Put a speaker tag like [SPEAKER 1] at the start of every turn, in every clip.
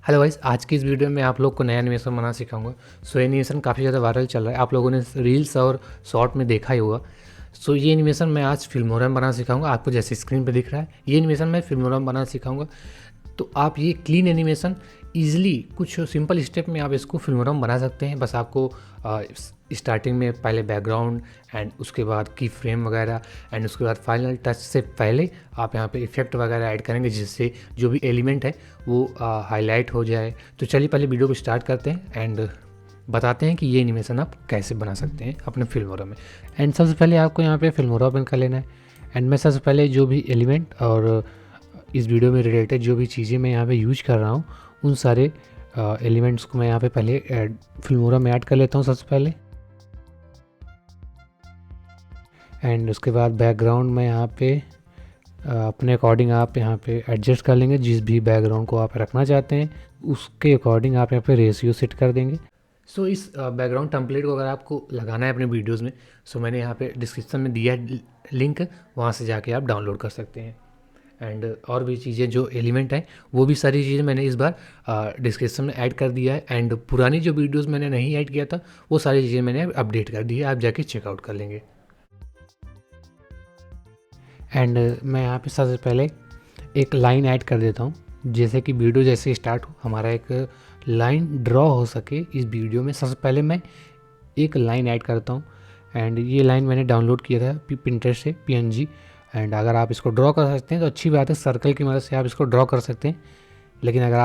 [SPEAKER 1] Hello guys, आज की इस वीडियो में आप लोग को नया एनिमेशन बनाना सिखाऊंगा। सो एनिमेशन काफ़ी ज़्यादा वायरल चल रहा है, आप लोगों ने रील्स और शॉर्ट में देखा ही होगा। सो ये एनिमेशन मैं आज फिल्मोरा में बनाना सिखाऊंगा। आपको जैसे स्क्रीन पे दिख रहा है, ये एनिमेशन मैं फिल्मोरा में बनाना सिखाऊंगा। तो आप ये क्लीन एनिमेशन ईजिली कुछ सिंपल स्टेप में आप इसको फिल्मोरा में बना सकते हैं। बस आपको स्टार्टिंग में पहले बैकग्राउंड एंड उसके बाद की फ्रेम वगैरह एंड उसके बाद फाइनल टच से पहले आप यहाँ पे इफेक्ट वगैरह ऐड करेंगे, जिससे जो भी एलिमेंट है वो हाईलाइट हो जाए। तो चलिए पहले वीडियो को स्टार्ट करते हैं एंड बताते हैं कि ये एनिमेशन आप कैसे बना सकते हैं अपने फिल्मोरा में। एंड सबसे पहले आपको यहाँ पे फिल्मोरा ओपन कर लेना है। एंड मैं सबसे पहले जो भी एलिमेंट और इस वीडियो में रिलेटेड जो भी चीज़ें मैं यहाँ पे यूज कर रहा हूँ, उन सारे एलिमेंट्स को मैं यहाँ पे पहले फिल्मोरा में ऐड कर लेता हूँ सबसे पहले। एंड उसके बाद बैकग्राउंड में यहाँ पे अपने अकॉर्डिंग आप यहाँ पे एडजस्ट कर लेंगे। जिस भी बैकग्राउंड को आप रखना चाहते हैं उसके अकॉर्डिंग आप यहाँ पे रेशियो सेट कर देंगे। सो इस बैकग्राउंड टेम्पलेट को अगर आपको लगाना है अपने वीडियोज़ में, सो मैंने यहाँ पे डिस्क्रिप्शन में दिया है लिंक, वहाँ से जाके आप डाउनलोड कर सकते हैं। एंड और भी चीज़ें जो एलिमेंट हैं वो भी सारी चीज़ें मैंने इस बार डिस्क्रिप्शन में ऐड कर दिया है। एंड पुरानी जो वीडियोज़ मैंने नहीं ऐड किया था वो सारी चीज़ें मैंने अपडेट कर दी है, आप जाके चेकआउट कर लेंगे। एंड मैं यहाँ पे सबसे पहले एक लाइन ऐड कर देता हूँ, जैसे कि वीडियो जैसे स्टार्ट हो हमारा एक लाइन ड्रॉ हो सके इस वीडियो में। सबसे पहले मैं एक लाइन ऐड करता हूँ। एंड ये लाइन मैंने डाउनलोड किया था पिंटरेस्ट से PNG। एंड अगर आप इसको ड्रॉ कर सकते हैं तो अच्छी बात है, सर्कल की मदद से आप इसको ड्रॉ कर सकते हैं। लेकिन अगर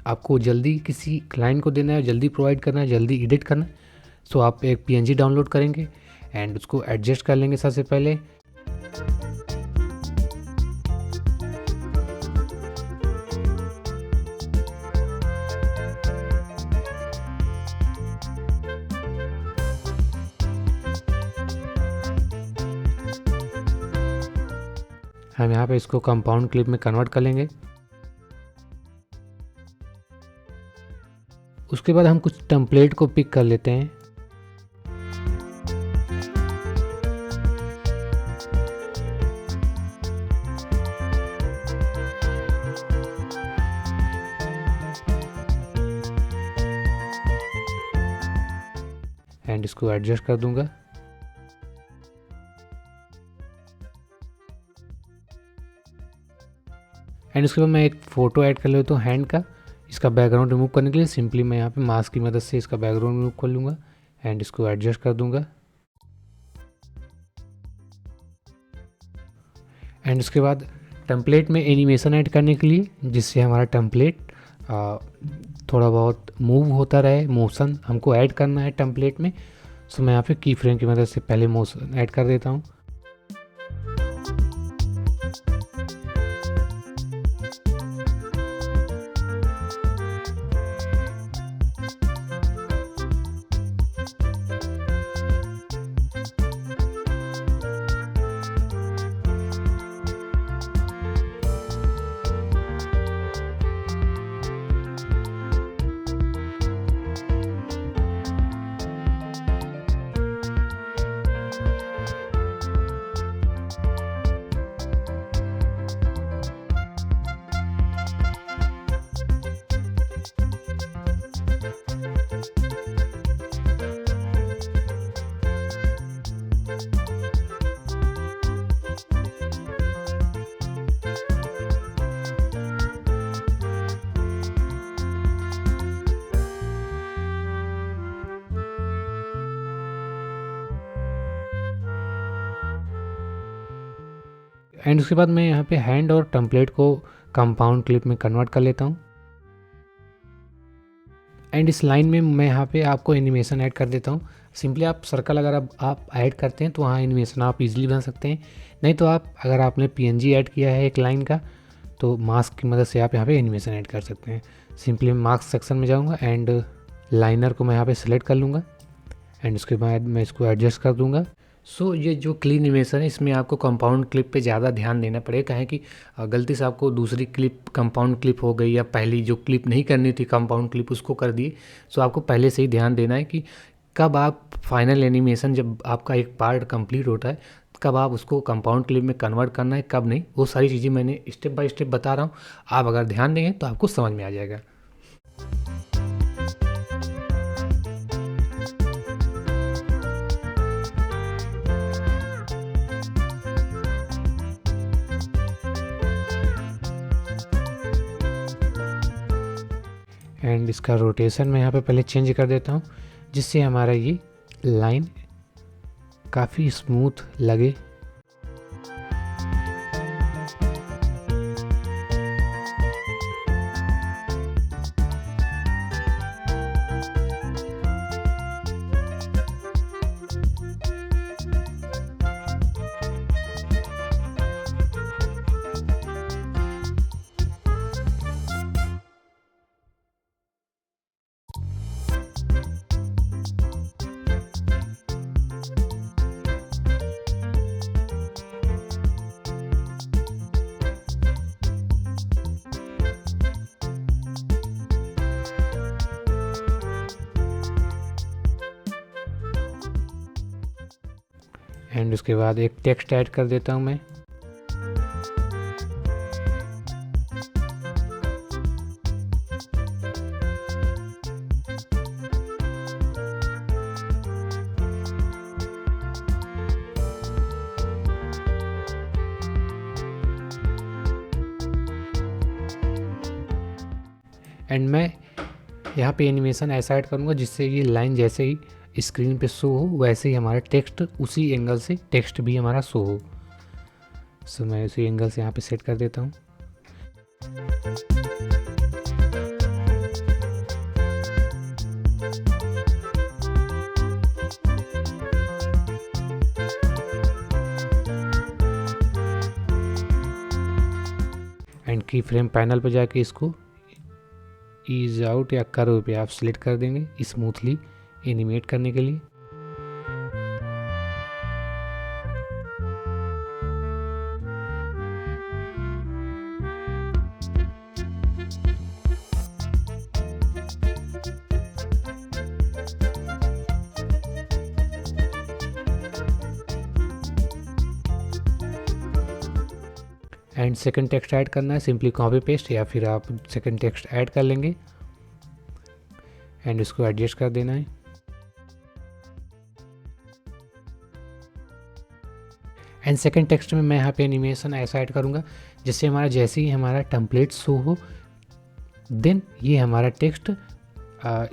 [SPEAKER 1] आपको जल्दी किसी क्लाइंट को देना है, जल्दी प्रोवाइड करना है, जल्दी एडिट करना है, तो आप एक PNG डाउनलोड करेंगे एंड उसको एडजस्ट कर लेंगे सबसे पहले। हम यहाँ पे इसको कंपाउंड क्लिप में कन्वर्ट कर लेंगे। उसके बाद हम कुछ टेम्पलेट को पिक कर लेते हैं। एंड इसको एडजस्ट कर दूंगा। एंड उसके बाद मैं एक फ़ोटो ऐड कर लेता हूँ हैंड का। इसका बैकग्राउंड रिमूव करने के लिए सिंपली मैं यहाँ पे मास्क की मदद से इसका बैकग्राउंड रिमूव कर लूँगा एंड इसको एडजस्ट कर दूँगा। एंड उसके बाद टेम्पलेट में एनिमेशन ऐड करने के लिए, जिससे हमारा टेम्पलेट थोड़ा बहुत मूव होता रहे, मोशन हमको ऐड करना है टेम्पलेट में। सो मैं यहाँ पे की फ्रेम की मदद से पहले मोशन ऐड कर देता हूँ। एंड उसके बाद मैं यहाँ पे हैंड और टेम्पलेट को कंपाउंड क्लिप में कन्वर्ट कर लेता हूँ। एंड इस लाइन में मैं यहाँ पे आपको एनिमेशन ऐड कर देता हूँ। सिंपली आप सर्कल अगर आप ऐड करते हैं तो वहाँ एनिमेशन आप इजीली बना सकते हैं। नहीं तो अगर आपने PNG ऐड किया है एक लाइन का, तो मास्क की मदद से आप यहाँ पे एनिमेशन ऐड कर सकते हैं। सिंपली मैं मास्क सेक्शन में जाऊँगा एंड लाइनर को मैं यहाँ पे सेलेक्ट कर लूँगा एंड उसके बाद मैं इसको एडजस्ट कर दूँगा। सो ये जो क्लीन एनिमेशन है, इसमें आपको कंपाउंड क्लिप पे ज़्यादा ध्यान देना पड़ेगा। काहे कि गलती से आपको दूसरी क्लिप कंपाउंड क्लिप हो गई या पहली जो क्लिप नहीं करनी थी कंपाउंड क्लिप उसको कर दिए। सो आपको पहले से ही ध्यान देना है कि कब आप फाइनल एनिमेशन, जब आपका एक पार्ट कंप्लीट होता है, कब आप उसको कंपाउंड क्लिप में कन्वर्ट करना है, कब नहीं। वो सारी चीज़ें मैंने स्टेप बाय स्टेप बता रहा हूँ। आप अगर ध्यान देंगे तो आपको समझ में आ जाएगा। एंड इसका रोटेशन मैं यहाँ पे पहले चेंज कर देता हूँ, जिससे हमारा ये लाइन काफ़ी स्मूथ लगे। एंड उसके बाद एक टेक्स्ट ऐड कर देता हूँ मैं। एंड मैं यहाँ पे एनिमेशन ऐसा ऐड करूँगा जिससे ये लाइन जैसे ही स्क्रीन पे शो हो वैसे ही हमारा टेक्स्ट उसी एंगल से टेक्स्ट भी हमारा शो हो। सो मैं उसी एंगल से यहाँ पे सेट कर देता हूँ। एंड की फ्रेम पैनल पे जाके इसको ईज आउट या कर्व पे आप सिलेक्ट कर देंगे स्मूथली एनिमेट करने के लिए। एंड सेकंड टेक्स्ट ऐड करना है, सिंपली कॉपी पेस्ट या फिर आप सेकंड टेक्स्ट ऐड कर लेंगे एंड इसको एडजस्ट कर देना है। एंड सेकंड टेक्स्ट में मैं यहाँ पे एनिमेशन ऐसा ऐड करूँगा जिससे हमारा जैसे ही हमारा टेम्पलेट शो हो देन ये हमारा टेक्स्ट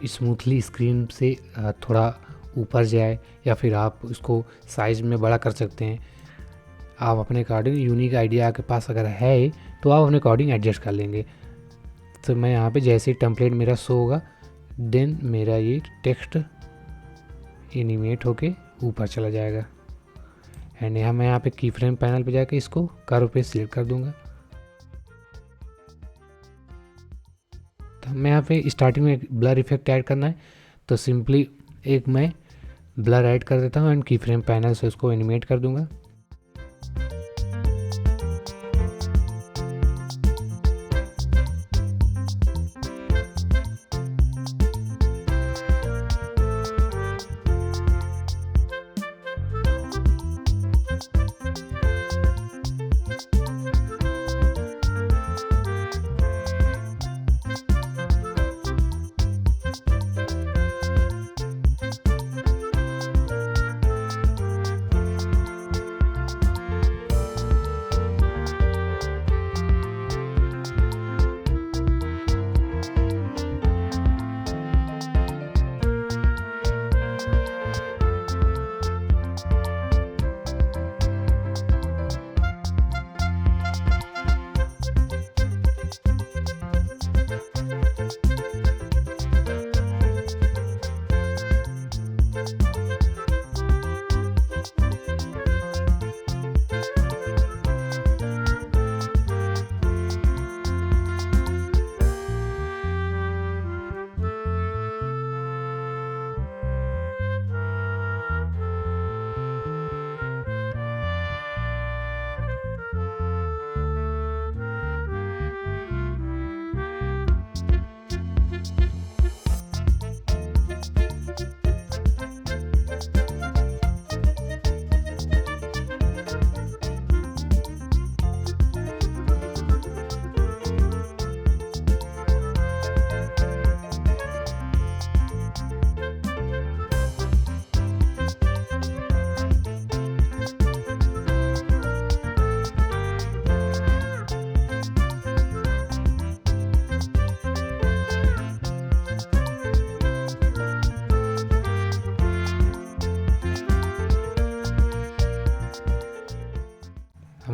[SPEAKER 1] स्मूथली स्क्रीन से थोड़ा ऊपर जाए, या फिर आप इसको साइज में बड़ा कर सकते हैं। आप अपने अकॉर्डिंग यूनिक आइडिया आपके पास अगर है तो आप अपने अकॉर्डिंग एडजस्ट कर लेंगे। तो मैं यहाँ पे जैसे ही टेम्पलेट मेरा शो होगा देन मेरा ये टेक्स्ट एनिमेट होके ऊपर चला जाएगा। एंड यहाँ पे की फ्रेम पैनल पे जाके इसको कर्व पे सिलेक्ट कर दूंगा। तो मैं यहाँ पे स्टार्टिंग में एक ब्लर इफेक्ट ऐड करना है, तो सिंपली एक मैं ब्लर ऐड कर देता हूँ एंड की फ्रेम पैनल से उसको एनिमेट कर दूंगा।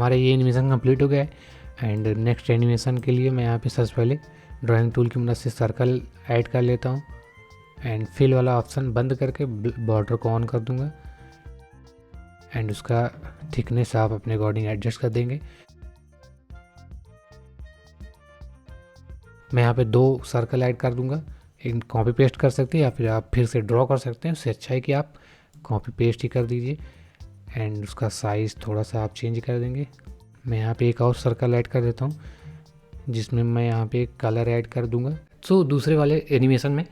[SPEAKER 1] हमारा ये एनिमेशन कंप्लीट हो गया है। एंड नेक्स्ट एनिमेशन के लिए मैं यहाँ पे सबसे पहले ड्राइंग टूल की मदद से सर्कल ऐड कर लेता हूँ एंड फिल वाला ऑप्शन बंद करके बॉर्डर को ऑन कर दूँगा एंड उसका थिकनेस आप अपने अकॉर्डिंग एडजस्ट कर देंगे। मैं यहाँ पे 2 सर्कल ऐड कर दूंगा। एक कॉपी पेस्ट कर सकते हैं या फिर आप फिर से ड्रॉ कर सकते हैं, उससे अच्छा है कि आप कॉपी पेस्ट ही कर दीजिए एंड उसका साइज़ थोड़ा सा आप चेंज कर देंगे। मैं यहाँ पे एक और सर्कल ऐड कर देता हूँ जिसमें मैं यहाँ पे एक कलर ऐड कर दूंगा। सो दूसरे वाले एनिमेशन में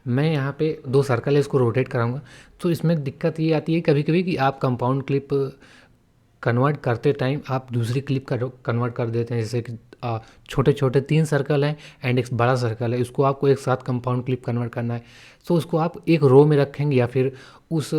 [SPEAKER 1] मैं यहाँ पे 2 सर्कल है, इसको रोटेट कराऊंगा। तो इसमें दिक्कत ये आती है कभी कभी कि आप कंपाउंड क्लिप कन्वर्ट करते टाइम आप दूसरी क्लिप का कन्वर्ट कर देते हैं, जैसे कि छोटे छोटे 3 सर्कल हैं एंड एक बड़ा सर्कल है, उसको आपको एक साथ कंपाउंड क्लिप कन्वर्ट करना है। तो उसको आप एक रो में रखेंगे या फिर उस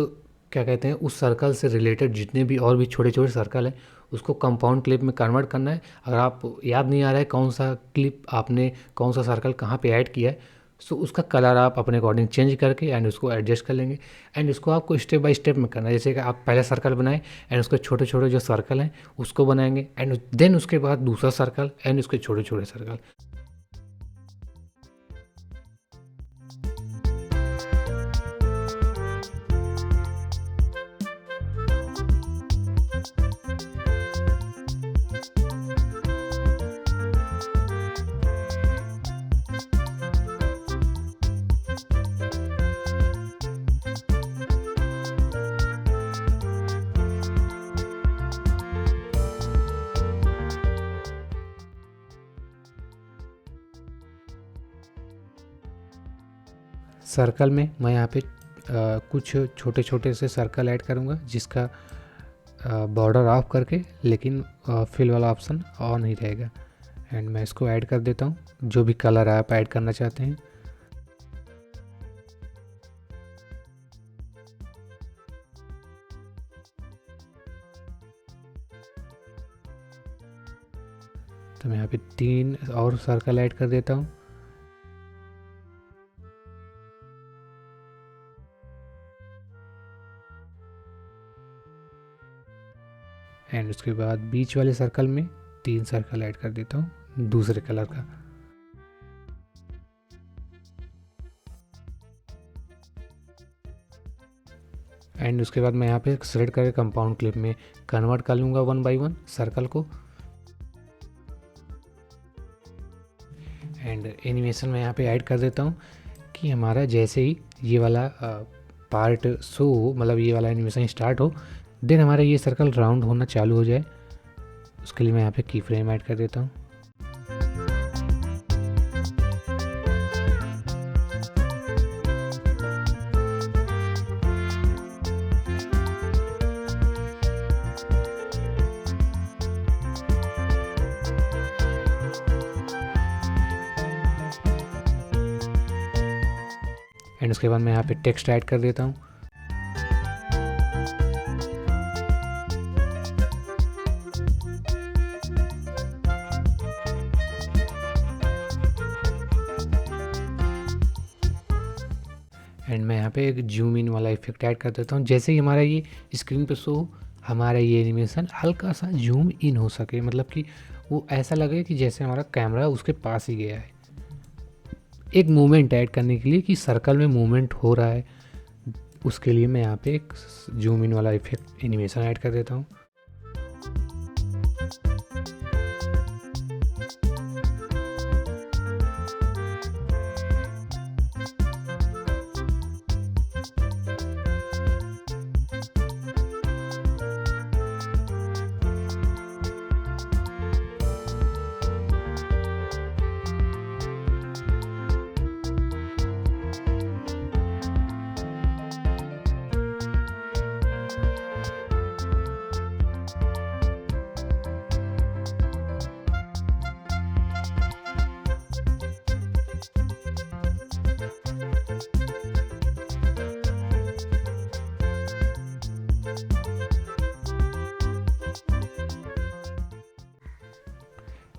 [SPEAKER 1] क्या कहते हैं उस सर्कल से रिलेटेड जितने भी और भी छोटे छोटे सर्कल हैं उसको कंपाउंड क्लिप में कन्वर्ट करना है। अगर आप याद नहीं आ रहा है कौन सा क्लिप आपने कौन सा सर्कल कहाँ पे ऐड किया है, सो उसका कलर आप अपने अकॉर्डिंग चेंज करके एंड उसको एडजस्ट कर लेंगे। एंड इसको आपको स्टेप बाय स्टेप में करना है, जैसे कि आप पहले सर्कल बनाएं एंड उसके छोटे छोटे जो सर्कल हैं उसको बनाएंगे एंड देन उसके बाद दूसरा सर्कल एंड उसके छोटे छोटे सर्कल। सर्कल में मैं यहाँ पे कुछ छोटे छोटे से सर्कल ऐड करूँगा जिसका बॉर्डर ऑफ करके लेकिन फिल वाला ऑप्शन ऑन ही रहेगा एंड मैं इसको ऐड कर देता हूँ जो भी कलर आप ऐड करना चाहते हैं। तो मैं यहाँ पे 3 और सर्कल ऐड कर देता हूँ एंड उसके बाद बीच वाले सर्कल में 3 सर्कल ऐड कर देता हूँ दूसरे कलर का। एंड उसके बाद मैं यहाँ पे सेलेक्ट करके कंपाउंड क्लिप में कन्वर्ट कर लूँगा 1 बाय 1 सर्कल को एंड एनिमेशन में यहाँ पे ऐड कर देता हूँ कि हमारा जैसे ही ये वाला पार्ट शो मतलब ये वाला एनिमेशन स्टार्ट हो देन हमारा ये सर्कल राउंड होना चालू हो जाए, उसके लिए मैं यहाँ पे की फ्रेम ऐड कर देता हूँ। एंड उसके बाद मैं यहाँ पे टेक्स्ट ऐड कर देता हूँ। एंड मैं यहाँ पे एक जूम इन वाला इफेक्ट ऐड कर देता हूँ, जैसे ही हमारा ये स्क्रीन पे शो हमारा ये एनिमेशन हल्का सा जूम इन हो सके, मतलब कि वो ऐसा लगे कि जैसे हमारा कैमरा उसके पास ही गया है। एक मूवमेंट ऐड करने के लिए कि सर्कल में मूवमेंट हो रहा है, उसके लिए मैं यहाँ पे एक जूम इन वाला इफेक्ट एनिमेशन ऐड कर देता हूँ।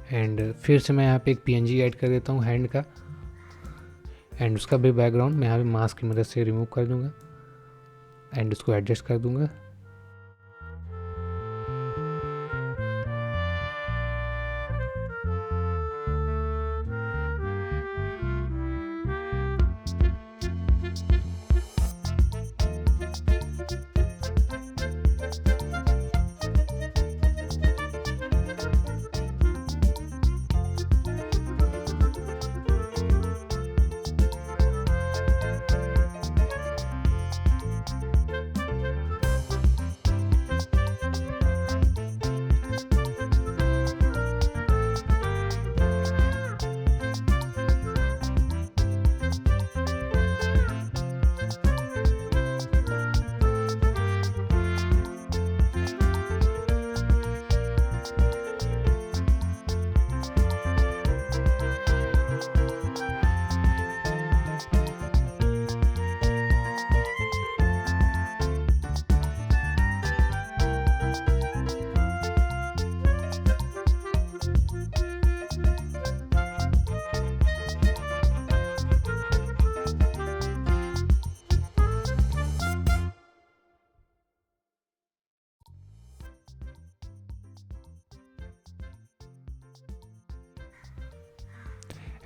[SPEAKER 1] एंड फिर से मैं यहाँ पे एक पीएनजी ऐड कर देता हूँ हैंड का एंड उसका भी बैकग्राउंड मैं यहाँ पे मास्क की मदद से रिमूव कर दूँगा एंड उसको एडजस्ट कर दूँगा।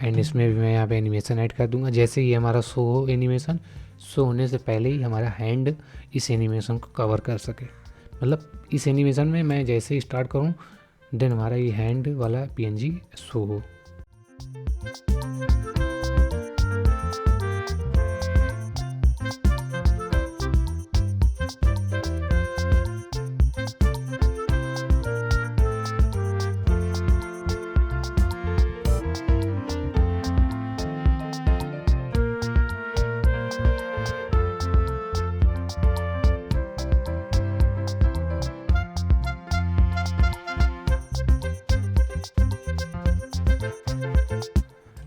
[SPEAKER 1] एंड इसमें भी मैं यहाँ पे एनिमेशन ऐड कर दूंगा। जैसे ही हमारा शो हो एनिमेशन, शो होने से पहले ही हमारा हैंड इस एनिमेशन को कवर कर सके। मतलब इस एनिमेशन में मैं जैसे ही स्टार्ट करूँ देन हमारा ये हैंड वाला पीएनजी शो हो।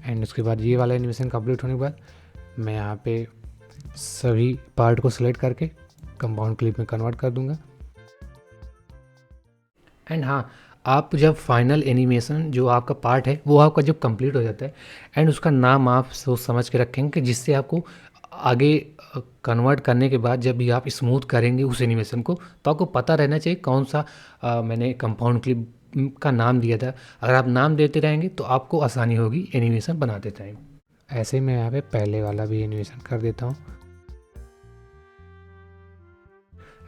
[SPEAKER 1] एंड उसके बाद ये वाला एनिमेशन कंप्लीट होने के बाद मैं यहाँ पे सभी पार्ट को सिलेक्ट करके कंपाउंड क्लिप में कन्वर्ट कर दूंगा। एंड हाँ, आप जब फाइनल एनिमेशन जो आपका पार्ट है वो आपका जब कंप्लीट हो जाता है एंड उसका नाम आप सोच समझ के रखेंगे कि जिससे आपको आगे कन्वर्ट करने के बाद जब भी आप स्मूथ करेंगे उस एनिमेशन को तो आपको पता रहना चाहिए कौन सा मैंने कंपाउंड क्लिप का नाम दिया था। अगर आप नाम देते रहेंगे तो आपको आसानी होगी एनिमेशन बनाते टाइम। ऐसे ही मैं यहाँ पे पहले वाला भी एनिमेशन कर देता हूँ।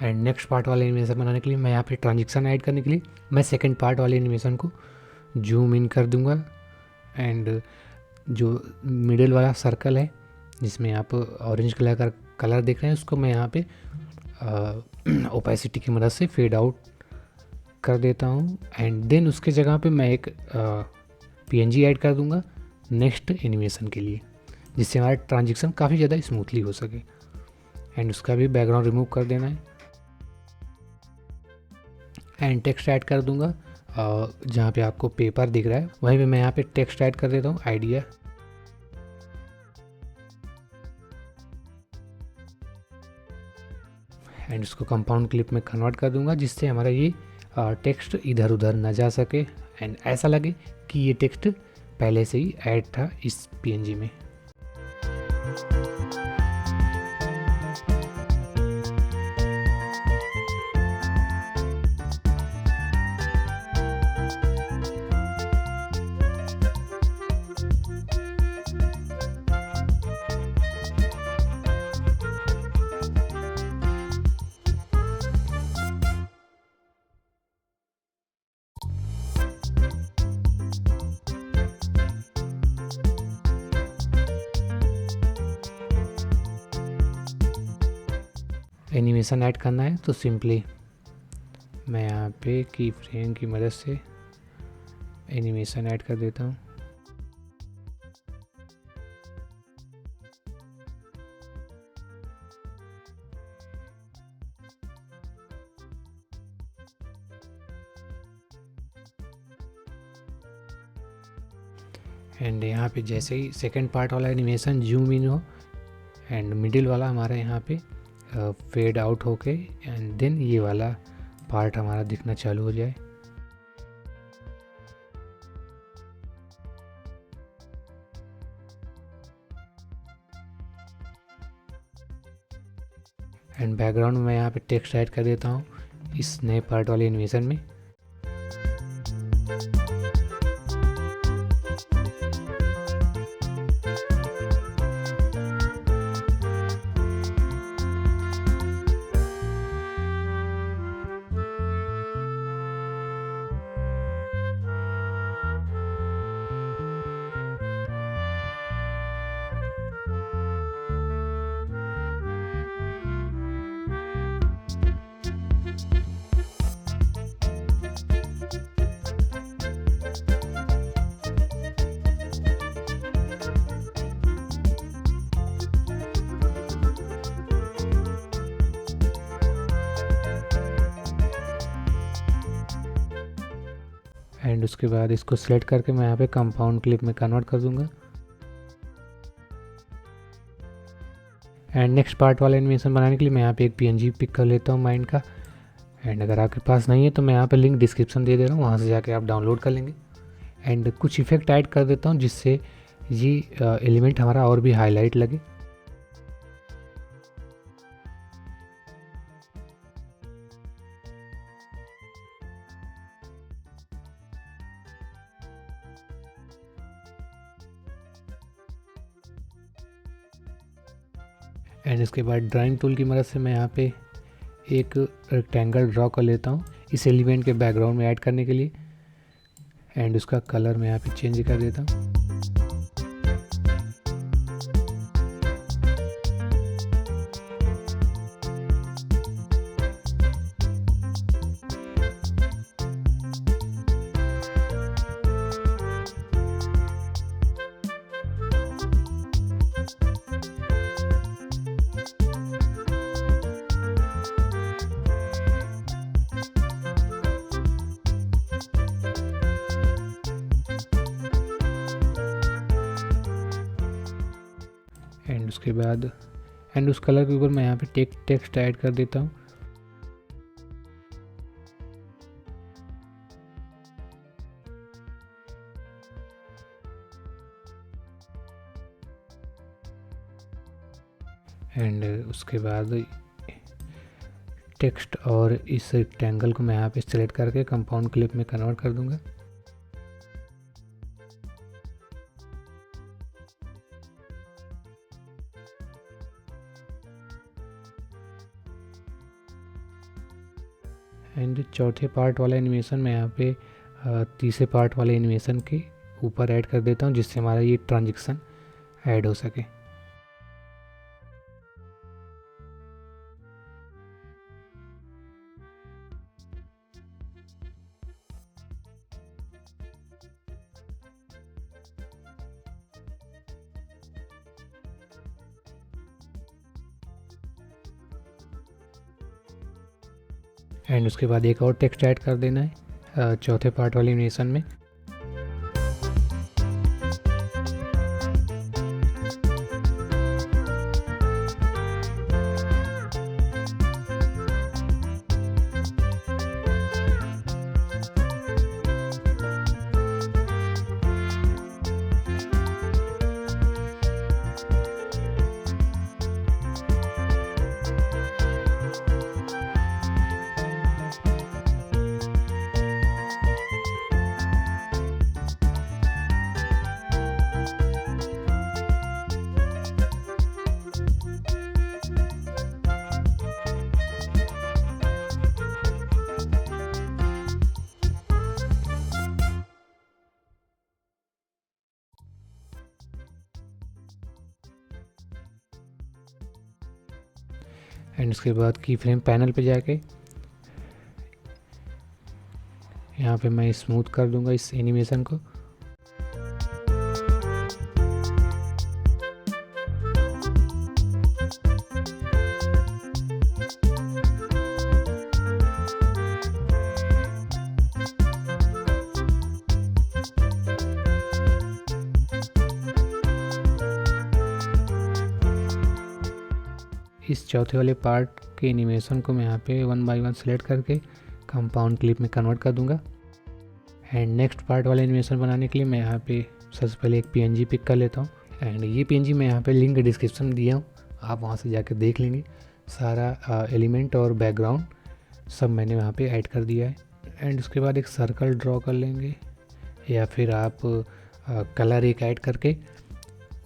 [SPEAKER 1] एंड नेक्स्ट पार्ट वाले एनिमेशन बनाने के लिए मैं यहाँ पे ट्रांजिशन ऐड करने के लिए मैं सेकंड पार्ट वाले एनिमेशन को जूम इन कर दूंगा। एंड जो मिडिल वाला सर्कल है जिसमें आप ऑरेंज कलर का कलर देख रहे हैं उसको मैं यहाँ पे ओपेसिटी की मदद से फेड आउट कर देता हूँ। एंड देन उसके जगह पे मैं एक पीएनजी ऐड कर दूंगा नेक्स्ट एनिमेशन के लिए, जिससे हमारा ट्रांजिशन काफ़ी ज़्यादा स्मूथली हो सके। एंड उसका भी बैकग्राउंड रिमूव कर देना है। एंड टेक्स्ट ऐड कर दूंगा जहाँ पे आपको पेपर दिख रहा है वहीं पे मैं यहाँ पे टेक्स्ट ऐड कर देता हूँ आइडिया। एंड उसको कंपाउंड क्लिप में कन्वर्ट कर दूंगा जिससे हमारा ये टेक्स्ट इधर उधर ना जा सके एंड ऐसा लगे कि ये टेक्स्ट पहले से ही ऐड था इस पीएनजी में। एनिमेशन ऐड करना है तो सिंपली मैं यहाँ पे की फ्रेम की मदद से एनिमेशन ऐड कर देता हूँ। एंड यहाँ पे जैसे ही सेकंड पार्ट वाला एनिमेशन जूम इन हो एंड मिडिल वाला हमारा यहाँ पे फेड आउट होके एंड देन ये वाला पार्ट हमारा दिखना चालू हो जाए। एंड बैकग्राउंड में मैं यहाँ पे टेक्स्ट ऐड कर देता हूँ इस नए पार्ट वाले एनिमेशन में। एंड उसके बाद इसको सिलेक्ट करके मैं यहाँ पे कंपाउंड क्लिप में कन्वर्ट कर दूंगा। एंड नेक्स्ट पार्ट वाला एनिमेशन बनाने के लिए मैं यहाँ पे एक पीएनजी पिक कर लेता हूँ माइंड का। एंड अगर आपके पास नहीं है तो मैं यहाँ पे लिंक डिस्क्रिप्शन दे दे रहा हूँ, वहाँ से जाके आप डाउनलोड कर लेंगे। एंड कुछ इफेक्ट ऐड कर देता हूँ जिससे ये एलिमेंट हमारा और भी हाईलाइट लगे। एंड इसके बाद ड्राइंग टूल की मदद से मैं यहाँ पे एक रेक्टेंगल ड्रॉ कर लेता हूँ इस एलिमेंट के बैकग्राउंड में ऐड करने के लिए। एंड उसका कलर मैं यहाँ पे चेंज कर देता हूँ। एंड उसके बाद एंड उस कलर के ऊपर मैं यहाँ पे टेक्स्ट ऐड कर देता हूँ। एंड उसके बाद टेक्स्ट और इस रेक्टेंगल को मैं यहाँ पे सेलेक्ट करके कंपाउंड क्लिप में कन्वर्ट कर दूंगा। एंड चौथे पार्ट वाला एनिमेशन मैं यहाँ पे तीसरे पार्ट वाले एनिमेशन के ऊपर ऐड कर देता हूँ, जिससे हमारा ये ट्रांजिशन ऐड हो सके। एंड उसके बाद एक और टेक्स्ट ऐड कर देना है चौथे पार्ट वाले एनिमेशन में। एंड उसके बाद की फ्रेम पैनल पे जाके यहाँ पे मैं स्मूथ कर दूंगा इस एनिमेशन को। इस चौथे वाले पार्ट के एनिमेशन को मैं यहाँ पे 1 बाय 1 सेलेक्ट करके कंपाउंड क्लिप में कन्वर्ट कर दूंगा। एंड नेक्स्ट पार्ट वाला एनिमेशन बनाने के लिए मैं यहाँ पे सबसे पहले एक PNG पिक कर लेता हूँ। एंड ये PNG मैं यहाँ पे लिंक डिस्क्रिप्शन में दिया हूँ, आप वहाँ से जाकर देख लेंगे। सारा एलिमेंट और बैकग्राउंड सब मैंने वहाँ पे ऐड कर दिया है। एंड उसके बाद एक सर्कल ड्रॉ कर लेंगे, या फिर आप कलर एक ऐड करके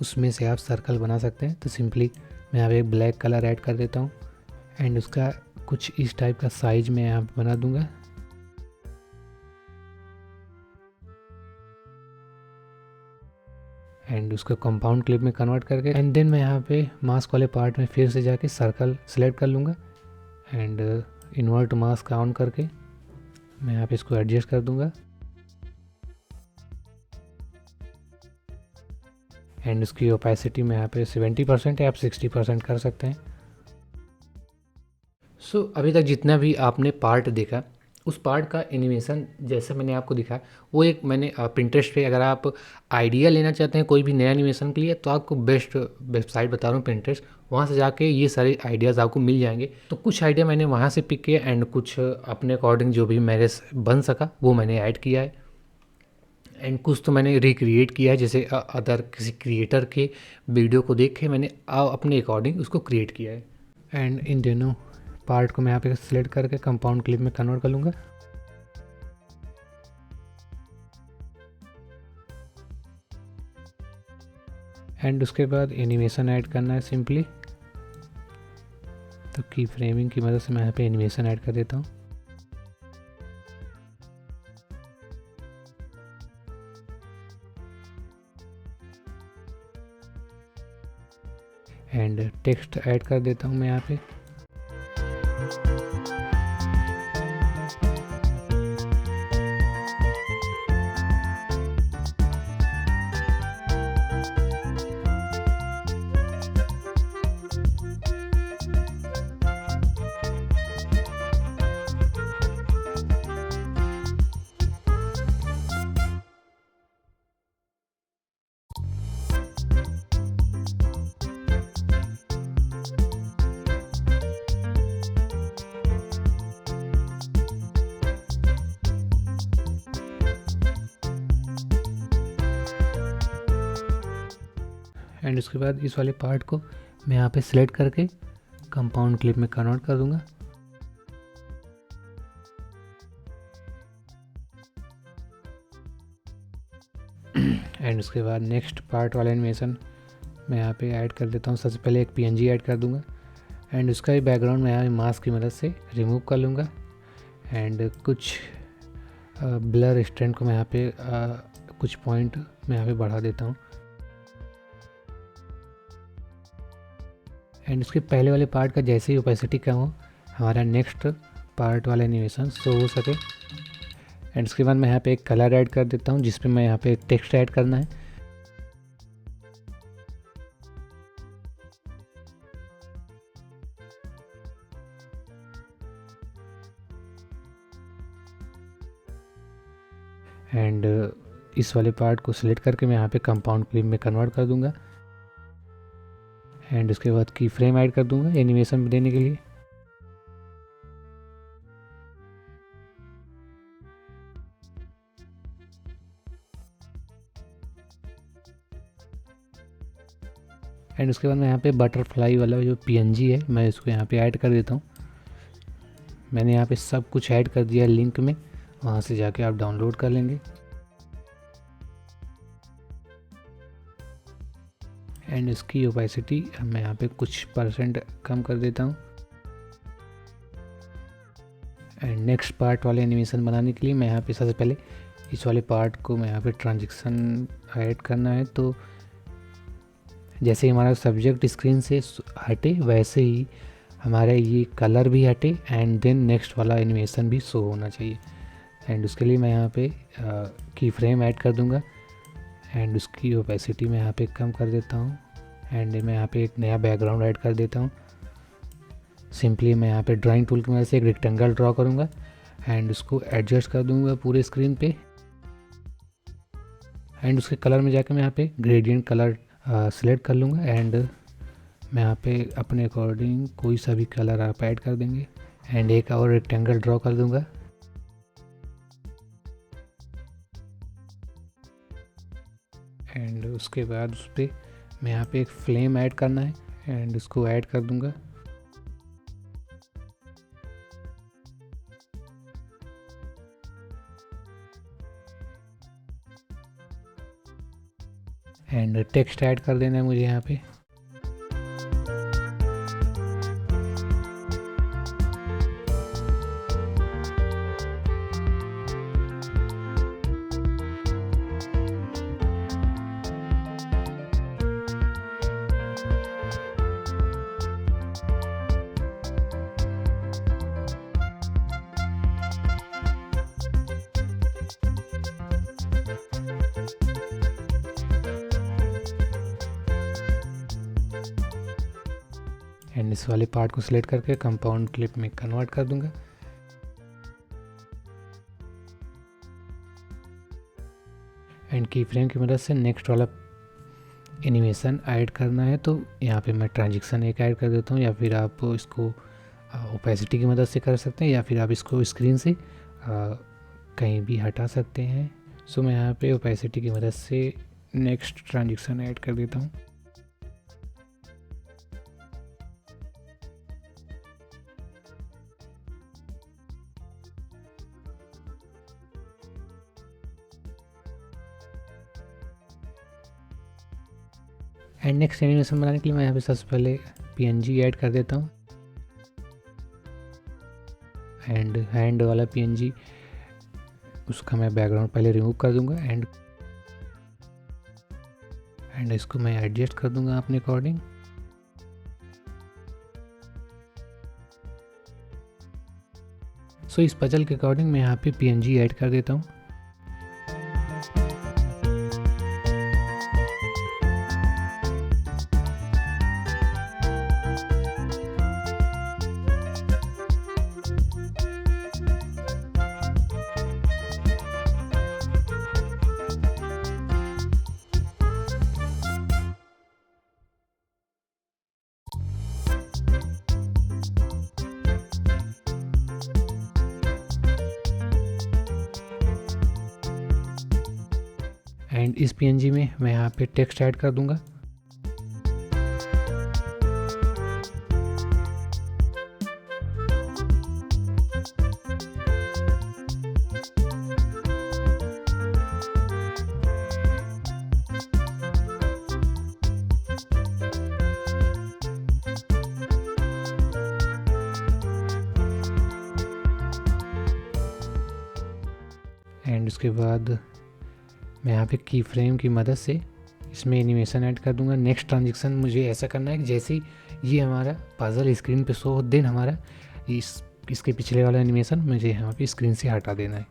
[SPEAKER 1] उसमें से आप सर्कल बना सकते हैं। तो सिंपली मैं यहाँ पे एक ब्लैक कलर ऐड कर देता हूँ एंड उसका कुछ इस टाइप का साइज मैं यहाँ पे बना दूंगा। एंड उसको कंपाउंड क्लिप में कन्वर्ट करके एंड देन मैं यहाँ पे मास्क वाले पार्ट में फिर से जाके सर्कल सेलेक्ट कर लूँगा एंड इन्वर्ट मास्क ऑन करके मैं यहाँ पे इसको एडजस्ट कर दूँगा। एंड उसकी ओपेसिटी में यहाँ पे 70% है, आप 60% कर सकते हैं। सो अभी तक जितना भी आपने पार्ट देखा, उस पार्ट का एनिमेशन जैसे मैंने आपको दिखाया वो एक मैंने पिंटरेस्ट पे, अगर आप आइडिया लेना चाहते हैं कोई भी नया एनिमेशन के लिए तो आपको बेस्ट वेबसाइट बता रहा हूँ पिंटरेस्ट, वहाँ से जाके ये सारे आइडियाज़ आपको मिल जाएंगे। तो कुछ आइडिया मैंने वहाँ से पिक किया एंड कुछ अपने अकॉर्डिंग जो भी मेरे से बन सका वो मैंने ऐड किया है। एंड कुछ तो मैंने रिक्रिएट किया है, जैसे अदर किसी क्रिएटर के वीडियो को देख के मैंने अपने अकॉर्डिंग उसको क्रिएट किया है। एंड इन दोनों पार्ट को मैं यहाँ पे सिलेक्ट करके कंपाउंड क्लिप में कन्वर्ट कर लूँगा। एंड उसके बाद एनिमेशन ऐड करना है सिंपली। तो की फ्रेमिंग की मदद से मैं यहाँ पे एनिमेशन ऐड कर देता हूँ। एंड टेक्स्ट ऐड कर देता हूँ मैं यहाँ पे। एंड उसके बाद इस वाले पार्ट को मैं यहाँ पे सिलेक्ट करके कंपाउंड क्लिप में कन्वर्ट कर दूंगा। एंड उसके बाद नेक्स्ट पार्ट वाला एनिमेशन मैं यहाँ पे ऐड कर देता हूँ। सबसे पहले एक पीएनजी ऐड कर दूंगा एंड उसका भी बैकग्राउंड मैं यहाँ मास्क की मदद से रिमूव कर लूँगा। एंड कुछ ब्लर स्ट्रेंथ को मैं यहाँ पे कुछ पॉइंट मैं यहाँ पे बढ़ा देता हूँ। एंड उसके पहले वाले पार्ट का जैसे ही ओपेसिटी कम हो, हमारा नेक्स्ट पार्ट वाला एनिमेशन शो हो सके। एंड उसके बाद मैं यहाँ पे एक कलर ऐड कर देता हूँ जिस पे मैं यहाँ पे टेक्स्ट ऐड करना है। एंड इस वाले पार्ट को सिलेक्ट करके मैं यहाँ पे कंपाउंड क्लिप में कन्वर्ट कर दूंगा। एंड उसके बाद की फ्रेम ऐड कर दूंगा एनिमेशन देने के लिए। एंड उसके बाद मैं यहाँ पे बटरफ्लाई वाला जो पीएनजी है मैं इसको यहाँ पे ऐड कर देता हूँ। मैंने यहाँ पे सब कुछ ऐड कर दिया लिंक में, वहाँ से जाके आप डाउनलोड कर लेंगे। एंड इसकी ओपेसिटी मैं यहाँ पे कुछ % कम कर देता हूँ। एंड नेक्स्ट पार्ट वाले एनिमेशन बनाने के लिए मैं यहाँ पे सबसे पहले इस वाले पार्ट को मैं यहाँ पे ट्रांजिशन ऐड करना है। तो जैसे हमारा सब्जेक्ट स्क्रीन से हटे वैसे ही हमारा ये कलर भी हटे एंड देन नेक्स्ट वाला एनिमेशन भी शो होना चाहिए। एंड उसके लिए मैं यहाँ पे की फ्रेम ऐड कर दूँगा एंड उसकी ओपेसिटी मैं यहाँ पे कम कर देता हूँ। एंड मैं यहाँ पे एक नया बैकग्राउंड ऐड कर देता हूँ। सिंपली मैं यहाँ पे ड्राइंग टूल की मदद से एक रेक्टेंगल ड्रॉ करूँगा एंड उसको एडजस्ट कर दूँगा पूरे स्क्रीन पे। एंड उसके कलर में जाकर मैं यहाँ पे ग्रेडियंट कलर सिलेक्ट कर लूँगा एंड मैं यहाँ पे अपने अकॉर्डिंग कोई सा भी कलर आप ऐड कर देंगे। एंड एक और रेक्टेंगल ड्रॉ कर दूँगा। एंड उसके बाद उस पर मैं यहाँ पे एक फ्लेम ऐड करना है एंड उसको ऐड कर दूँगा। एंड टेक्स्ट ऐड कर देना है मुझे यहाँ पे। एंड इस वाले पार्ट को सिलेक्ट करके कंपाउंड क्लिप में कन्वर्ट कर दूंगा। एंड की फ्रेम की मदद से नेक्स्ट वाला एनिमेशन ऐड करना है। तो यहाँ पे मैं ट्रांजिशन एक ऐड कर देता हूँ, या फिर आप इसको ओपेसिटी की मदद से कर सकते हैं, या फिर आप इसको स्क्रीन से कहीं भी हटा सकते हैं। सो मैं यहाँ पे ओपेसिटी की मदद से नेक्स्ट ट्रांजिशन ऐड कर देता हूँ। एंड नेक्स्ट एनिमेशन बनाने के लिए मैं यहाँ पे सबसे पहले पीएनजी ऐड कर देता हूँ। एंड हैंड वाला पीएनजी उसका मैं बैकग्राउंड पहले रिमूव कर दूंगा एंड इसको मैं एडजस्ट कर दूंगा अपने अकॉर्डिंग। सो इस पजल के अकॉर्डिंग मैं यहाँ पे पीएनजी ऐड कर देता हूँ। एंड इस पीएनजी में मैं यहाँ पे टेक्स्ट ऐड कर दूंगा। एंड उसके बाद मैं यहाँ पे की फ्रेम की मदद से इसमें एनिमेशन ऐड कर दूंगा। नेक्स्ट ट्रांजेक्शन मुझे ऐसा करना है कि जैसे ही ये हमारा पजल स्क्रीन पे शो हो देन हमारा इसके पिछले वाला एनिमेशन मुझे यहाँ पे स्क्रीन से हटा देना है।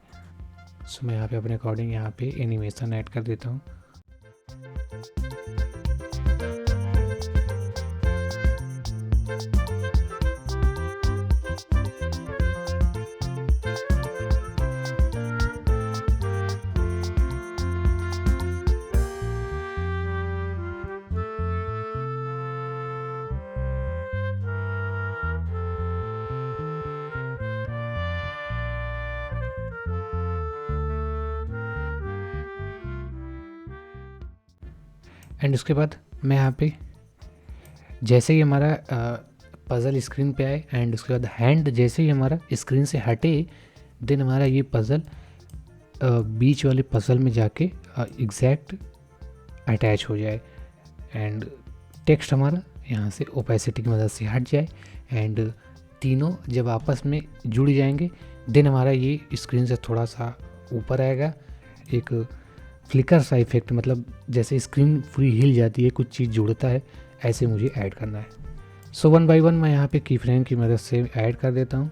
[SPEAKER 1] सो मैं यहाँ पे अपने अकॉर्डिंग यहाँ पे एनिमेशन ऐड कर देता हूँ। एंड उसके बाद मैं यहाँ पे जैसे ही हमारा पज़ल स्क्रीन पे आए एंड उसके बाद हैंड जैसे ही हमारा स्क्रीन से हटे देन हमारा ये पज़ल बीच वाले पज़ल में जाके एग्जैक्ट अटैच हो जाए एंड टेक्स्ट हमारा यहाँ से ओपेसिटी की मदद से हट जाए एंड तीनों जब आपस में जुड़ जाएंगे देन हमारा ये स्क्रीन से थोड़ा सा ऊपर आएगा। एक फ्लिकर सा इफेक्ट, मतलब जैसे स्क्रीन पूरी हिल जाती है, कुछ चीज़ जुड़ता है, ऐसे मुझे ऐड करना है। सो 1 बाय 1 मैं यहाँ पे की फ्रेम की मदद से ऐड कर देता हूँ।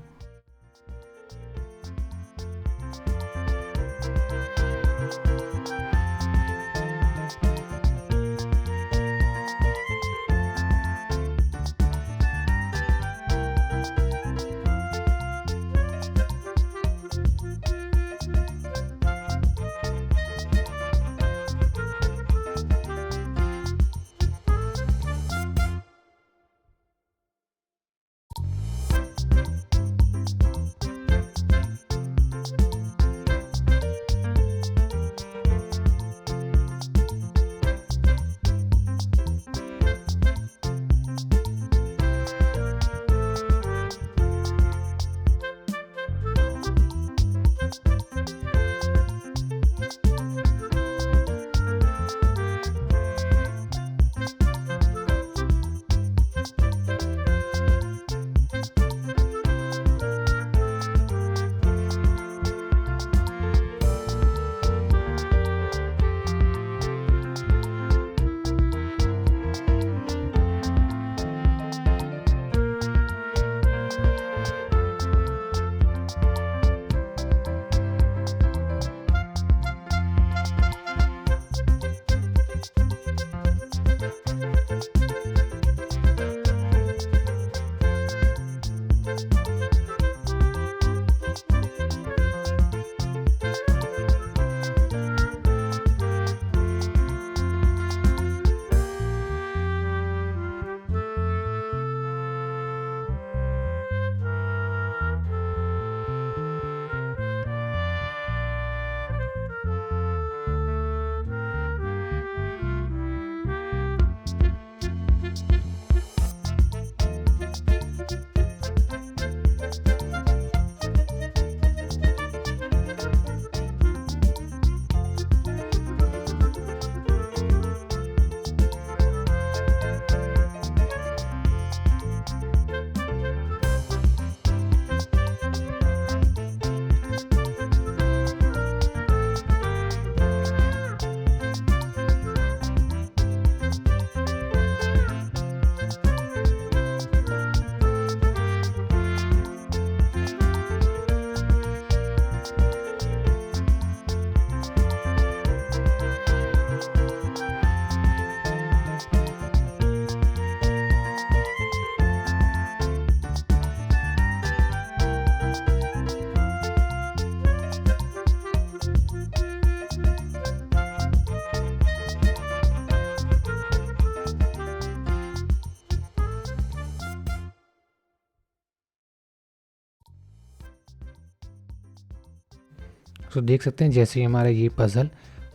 [SPEAKER 1] तो देख सकते हैं जैसे ही हमारा ये पज़ल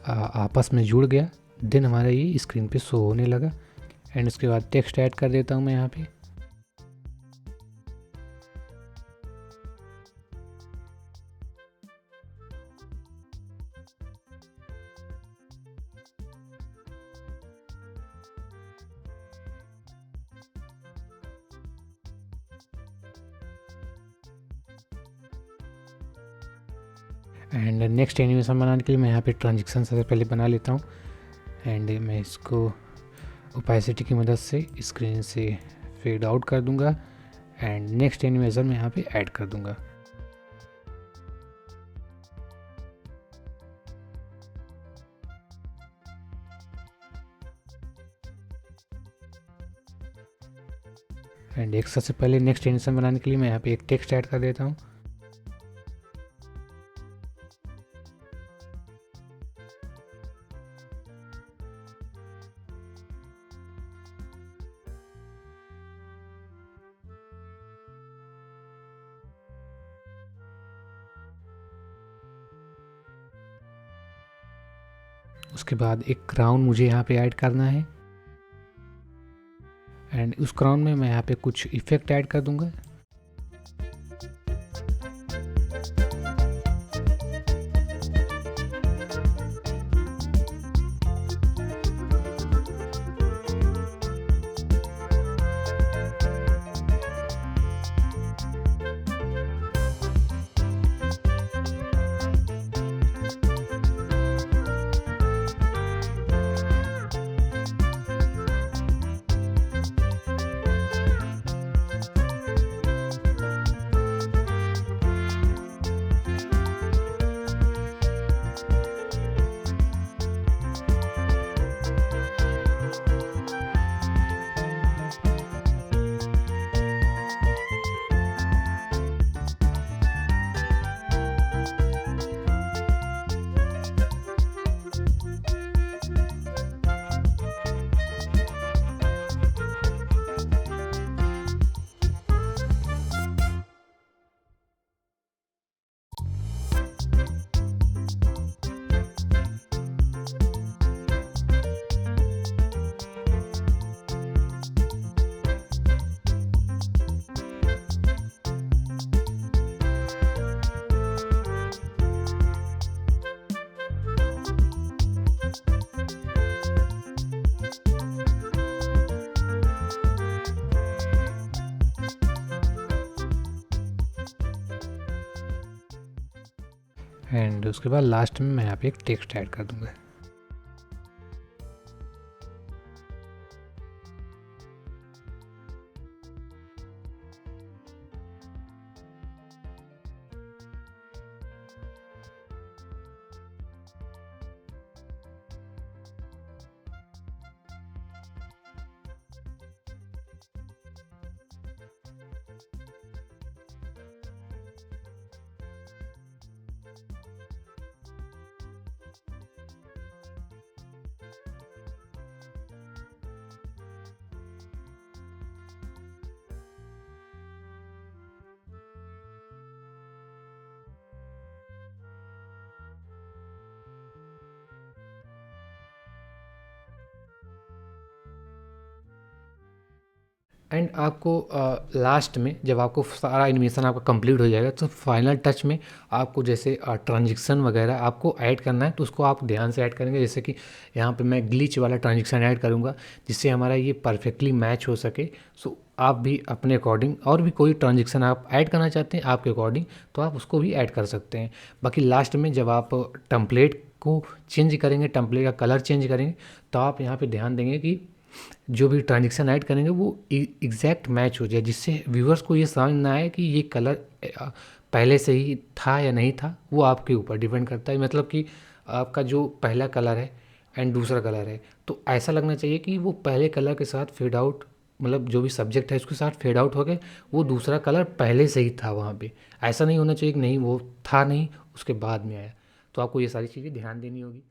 [SPEAKER 1] आपस में जुड़ गया, देन हमारा ये स्क्रीन पे शो होने लगा। एंड उसके बाद टेक्स्ट ऐड कर देता हूँ मैं यहाँ पे। एंड नेक्स्ट एनिमेशन बनाने के लिए मैं यहाँ पे ट्रांजिशन सबसे पहले बना लेता हूँ। एंड मैं इसको ओपेसिटी की मदद से स्क्रीन से फेड आउट कर दूंगा। एंड नेक्स्ट एनिमेशन मैं यहाँ पे ऐड कर दूंगा। एंड एक सबसे पहले नेक्स्ट एनिमेशन बनाने के लिए मैं यहाँ पे एक टेक्स्ट ऐड कर देता हूँ। उसके बाद एक क्राउन मुझे यहाँ पे ऐड करना है। एंड उस क्राउन में मैं यहाँ पे कुछ इफ़ेक्ट ऐड कर दूंगा। एंड उसके बाद लास्ट में मैं यहाँ पे एक टेक्स्ट ऐड कर दूंगा। एंड आपको लास्ट में जब आपको सारा एनिमेशन आपका कंप्लीट हो जाएगा तो फाइनल टच में आपको जैसे ट्रांजिशन वगैरह आपको ऐड करना है तो उसको आप ध्यान से ऐड करेंगे। जैसे कि यहाँ पे मैं ग्लिच वाला ट्रांजिशन ऐड करूँगा जिससे हमारा ये परफेक्टली मैच हो सके। सो आप भी अपने अकॉर्डिंग और भी कोई ट्रांजिशन आप ऐड करना चाहते हैं आपके अकॉर्डिंग तो आप उसको भी ऐड कर सकते हैं। बाकी लास्ट में जब आप टेम्पलेट को चेंज करेंगे, टेम्पलेट का कलर चेंज करेंगे तो आप यहाँ पे ध्यान देंगे कि जो भी ट्रांजेक्शन ऐड करेंगे वो एग्जैक्ट मैच हो जाए, जिससे व्यूअर्स को ये समझ ना आए कि ये कलर पहले से ही था या नहीं था। वो आपके ऊपर डिपेंड करता है। मतलब कि आपका जो पहला कलर है एंड दूसरा कलर है तो ऐसा लगना चाहिए कि वो पहले कलर के साथ फेड आउट, मतलब जो भी सब्जेक्ट है उसके साथ फेड आउट हो गए, वो दूसरा कलर पहले से ही था वहाँ पे। ऐसा नहीं होना चाहिए कि नहीं वो था नहीं उसके बाद में आया। तो आपको ये सारी चीज़ें ध्यान देनी होगी।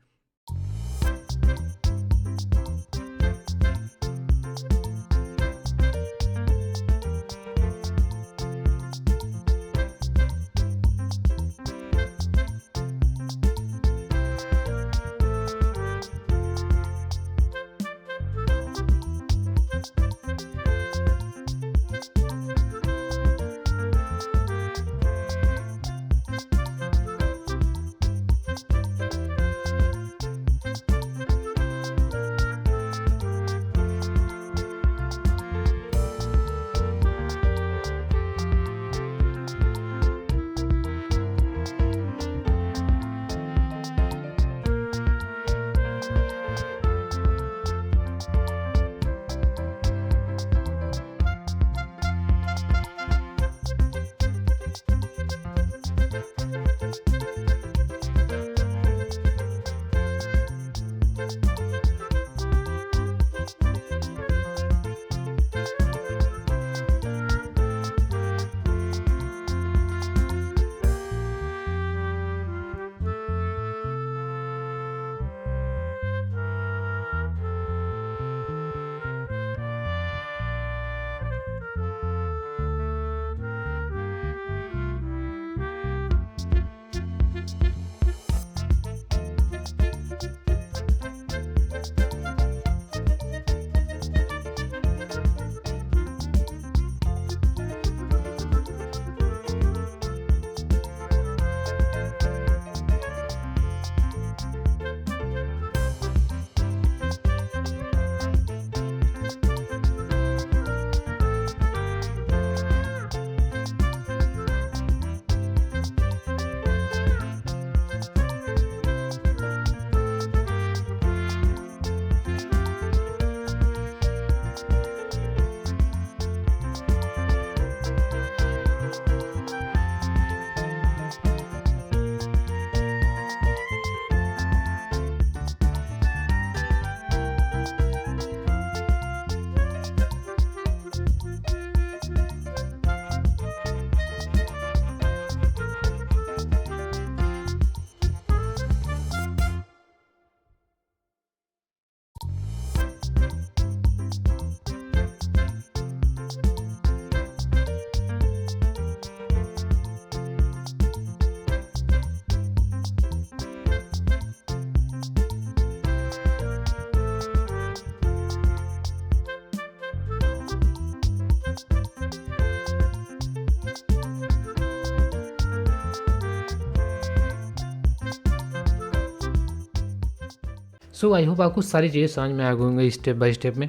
[SPEAKER 1] सो आई होप आपको सारी चीज़ें समझ में आ गई होंगी स्टेप बाय स्टेप में।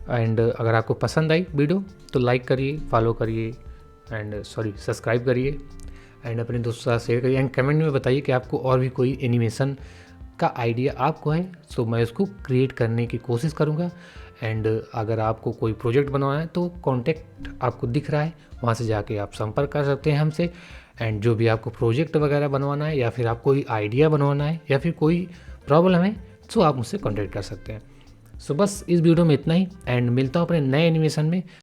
[SPEAKER 1] एंड अगर आपको पसंद आई वीडियो तो लाइक करिए, फॉलो करिए एंड सब्सक्राइब करिए एंड अपने दोस्तों के साथ शेयर करिए एंड कमेंट में बताइए कि आपको और भी कोई एनिमेशन का आइडिया आपको है, सो मैं उसको क्रिएट करने की कोशिश करूँगा। एंड अगर आपको कोई प्रोजेक्ट बनवाना है तो कॉन्टैक्ट आपको दिख रहा है, वहाँ से जाके आप संपर्क कर सकते हैं हमसे। एंड जो भी आपको प्रोजेक्ट वगैरह बनवाना है या फिर आपको कोई आइडिया बनवाना है या फिर कोई प्रॉब्लम है, सो आप मुझसे कॉन्टैक्ट कर सकते हैं। सो बस इस वीडियो में इतना ही एंड मिलता हूँ अपने नए एनिमेशन में।